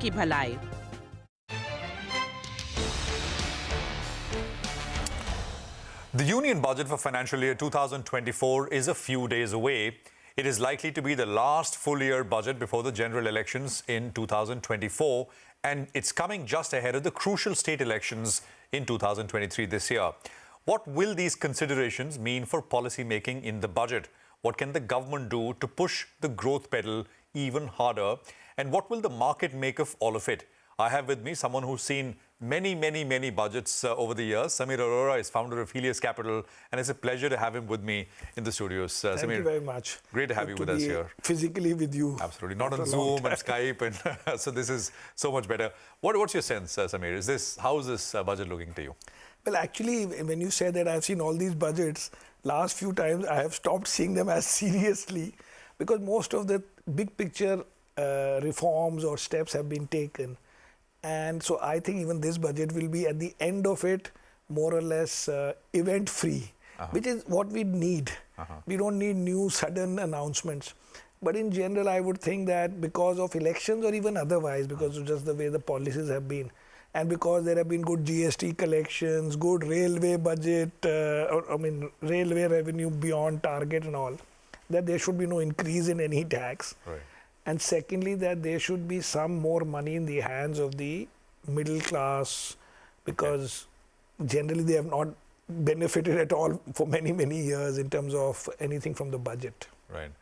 की भलाई। The union budget for financial year 2024 is a few days away. It is likely to be the last full-year budget before the general elections in 2024, and it's coming just ahead of the crucial state elections in 2023 this year. What will these considerations mean for policy making in the budget? What can the government do to push the growth pedal even harder? And what will the market make of all of it? I have with me someone who's seen many budgets over the years. Samir Arora is founder of Helios Capital, and it's a pleasure to have him with me in the studios. Thank Samir, you very much. Great to have you with us here. Physically with you. Absolutely. Not on Zoom and Skype, and so this is so much better. What's your sense, Samir? How is this budget looking to you? Well, actually, when you say that I've seen all these budgets, last few times I have stopped seeing them as seriously because most of the big picture reforms or steps have been taken. And so I think even this budget will be at the end of it more or less event-free, which is what we need. We don't need new sudden announcements. But in general, I would think that because of elections or even otherwise, because of just the way the policies have been, and because there have been good GST collections, good railway budget, railway revenue beyond target and all, that there should be no increase in any tax. Right. And secondly, that there should be some more money in the hands of the middle class, because generally they have not benefited at all for many years in terms of anything from the budget. Right.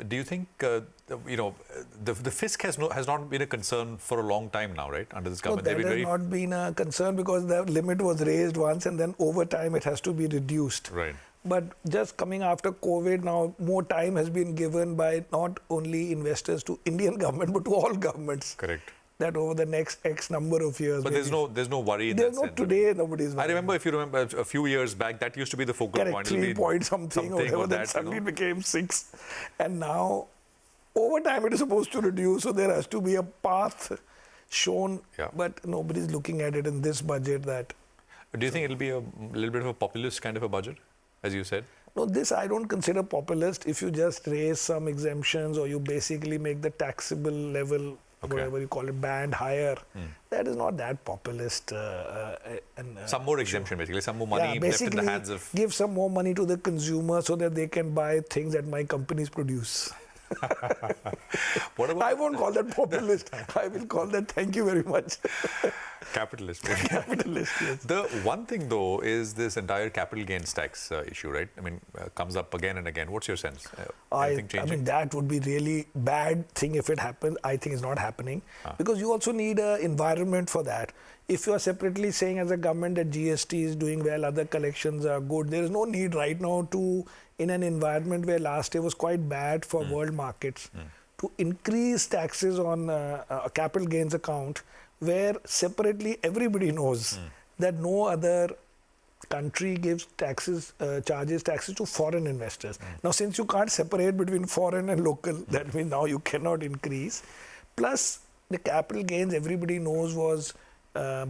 Do you think the fisc has not been a concern for a long time now, right? Under this government, that has not been a concern because the limit was raised once, and then over time it has to be reduced. Right. But just coming after COVID now, more time has been given by not only investors to Indian government, but to all governments. Correct. That over the next X number of years. But there's no worry in that sense. There's no today, nobody's worried. I remember, if you remember, a few years back, that used to be the focal point. 3 point something or whatever, then suddenly it became 6. And now, over time, it is supposed to reduce, so there has to be a path shown. Yeah. But nobody's looking at it in this budget. That. Do you think it'll be a little bit of a populist kind of a budget, as you said? No, this I don't consider populist. If you just raise some exemptions or you basically make the taxable level, whatever you call it, band higher, that is not that populist. Some more exemption, basically, some more money left in the hands of... give some more money to the consumer so that they can buy things that my companies produce. What about... I won't call that populist. I will call that thank you very much. Capitalist. Capitalist, yes. The one thing, though, is this entire capital gains tax issue, right? I mean, comes up again and again. What's your sense? Anything changing? I mean, that would be really bad thing if it happens. I think it's not happening because you also need an environment for that. If you are separately saying as a government that GST is doing well, other collections are good, there is no need right now to, in an environment where last year was quite bad for world markets, to increase taxes on a capital gains account where separately everybody knows that no other country gives taxes, charges taxes to foreign investors. Now, since you can't separate between foreign and local, that means now you cannot increase. Plus, the capital gains, everybody knows, was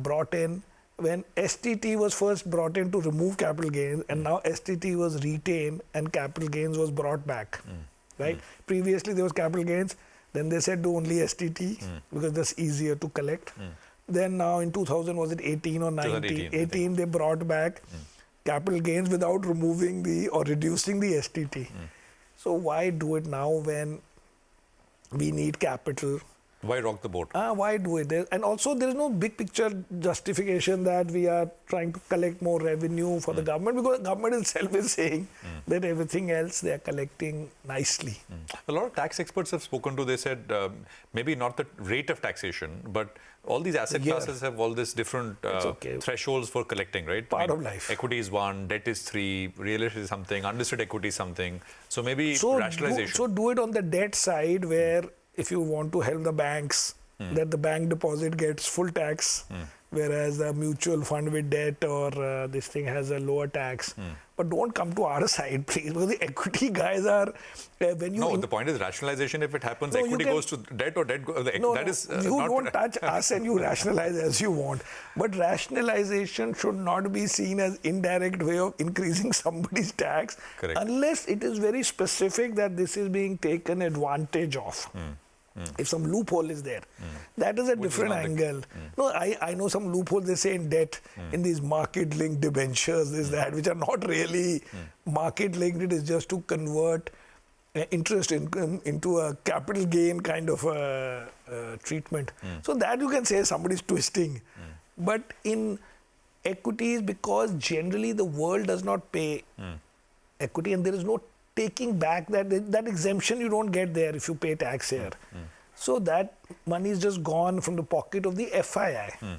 brought in when STT was first brought in to remove capital gains, and now STT was retained and capital gains was brought back. Right? Previously, there was capital gains. Then they said do only STT because that's easier to collect. Then now in 2000, was it 18 or 19? 18 they brought back capital gains without removing or reducing the STT. So why do it now when we need capital? Why rock the boat? Why do it? And also there is no big picture justification that we are trying to collect more revenue for the government, because the government itself is saying that everything else they are collecting nicely. A lot of tax experts have spoken to, they said maybe not the rate of taxation, but all these asset classes have all these different thresholds for collecting, right? Part of life. Equity is 1, debt is 3, real estate is something, unlisted equity is something. So maybe rationalization. So do it on the debt side where if you want to help the banks, that the bank deposit gets full tax, whereas the mutual fund with debt or this thing has a lower tax. But don't come to our side, please, because the equity guys are... when you no, the point is rationalization. If it happens, equity goes to debt or debt goes... you don't touch us and you rationalize as you want. But rationalization should not be seen as indirect way of increasing somebody's tax. Correct. Unless it is very specific that this is being taken advantage of. if some loophole is there. That is a different angle. No, I know some loopholes they say in debt, in these market-linked debentures, this, that, which are not really market-linked. It is just to convert interest income into a capital gain kind of a treatment. So that you can say somebody's twisting. But in equities, because generally the world does not pay equity and there is no taking back that exemption you don't get there if you pay tax here. So that money is just gone from the pocket of the FII.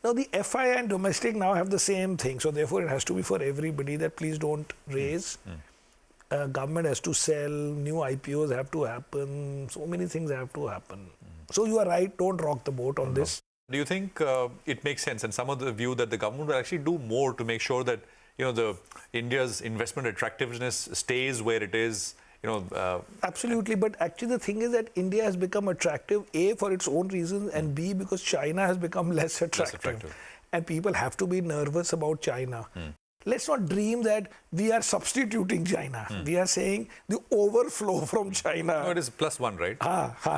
Now the FII and domestic now have the same thing. So therefore it has to be for everybody that please don't raise. Government has to sell, new IPOs have to happen, so many things have to happen. So you are right, don't rock the boat on this. Do you think it makes sense, and some of the view that the government will actually do more to make sure that India's investment attractiveness stays where it is? Absolutely, but actually the thing is that India has become attractive, A, for its own reasons, and B, because China has become less attractive. And people have to be nervous about China. Let's not dream that we are substituting China. We are saying the overflow from China. No, it is +1, right?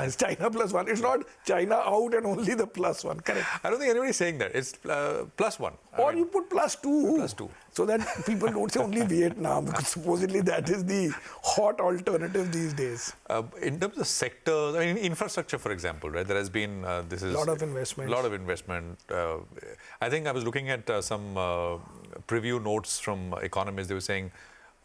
It's China +1. It's not China out and only the +1. Correct. I don't think anybody's saying that. It's +1. Or you put +2. +2. So that people don't say only Vietnam, because supposedly that is the hot alternative these days. In terms of sectors, I mean, infrastructure, for example, right? There has been a lot of investment. I think I was looking at some preview notes from economists. They were saying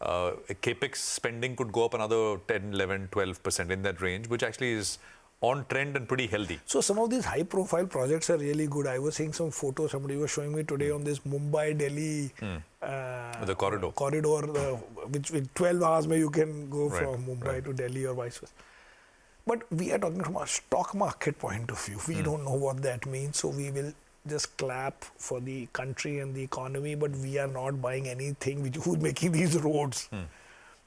capex spending could go up another 10, 11, 12% in that range, which actually is on trend and pretty healthy. So some of these high-profile projects are really good. I was seeing some photos somebody was showing me today on this Mumbai-Delhi the corridor. Which with 12 hours you can go from Mumbai to Delhi or vice versa. But we are talking from a stock market point of view. We don't know what that means, so we will just clap for the country and the economy, but we are not buying anything who's making these roads.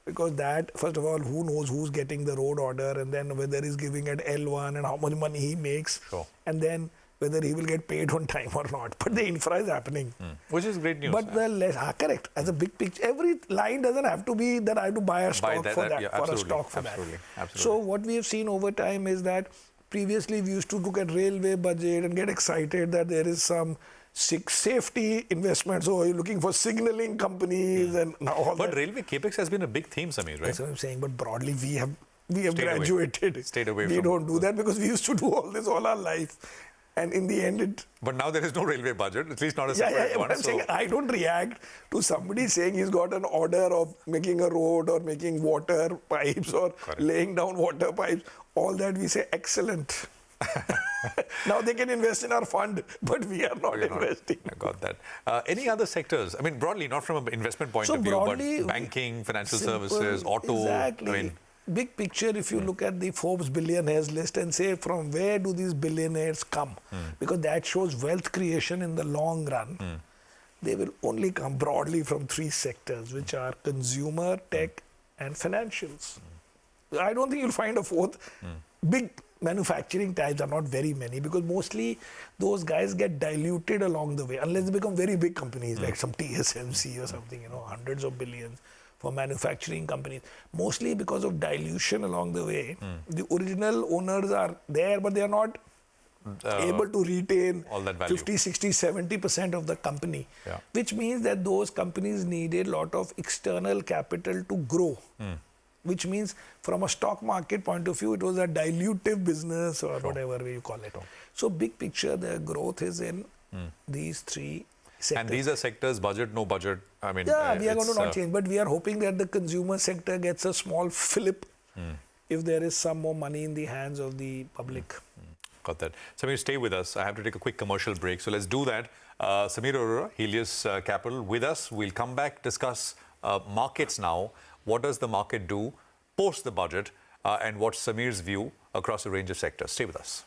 Because that, first of all, who knows who's getting the road order, and then whether he's giving at L1 and how much money he makes, and then whether he will get paid on time or not. But the infra is happening. Which is great news. But correct. As a big picture, every line doesn't have to be that I have to buy a stock for that. Absolutely. So what we have seen over time is that previously we used to look at railway budget and get excited that there is some safety investments. So you're looking for signaling companies and now all But railway capex has been a big theme, Samir, right? That's what I'm saying. But broadly, we have graduated. Stayed away. We don't do that because we used to do all this all our life. And in the end, But now there is no railway budget, at least not a separate one. But I'm saying I don't react to somebody saying he's got an order of making a road or making water pipes or laying down water pipes. All that we say, excellent. Now they can invest in our fund, but we are not investing. I got that. Any other sectors? I mean, broadly, not from an investment point of view, but banking, financial services, auto. Exactly. I mean, big picture, if you look at the Forbes billionaires list and say from where do these billionaires come, because that shows wealth creation in the long run, they will only come broadly from three sectors, which are consumer, tech, and financials. I don't think you'll find a fourth. Big manufacturing types are not very many, because mostly those guys get diluted along the way, unless they become very big companies like some TSMC or something, hundreds of billions. For manufacturing companies, mostly because of dilution along the way. The original owners are there, but they are not able to retain all that value. 50, 60, 70% of the company, which means that those companies needed a lot of external capital to grow, which means from a stock market point of view, it was a dilutive business or whatever way you call it. So big picture, the growth is in these three sectors. And these are sectors, budget, no budget. I mean, we are going to not change, but we are hoping that the consumer sector gets a small flip if there is some more money in the hands of the public. Got that. Samir, stay with us. I have to take a quick commercial break, so let's do that. Samir Arora, Helios Capital, with us. We'll come back, discuss markets now. What does the market do post the budget, and what's Samir's view across a range of sectors? Stay with us.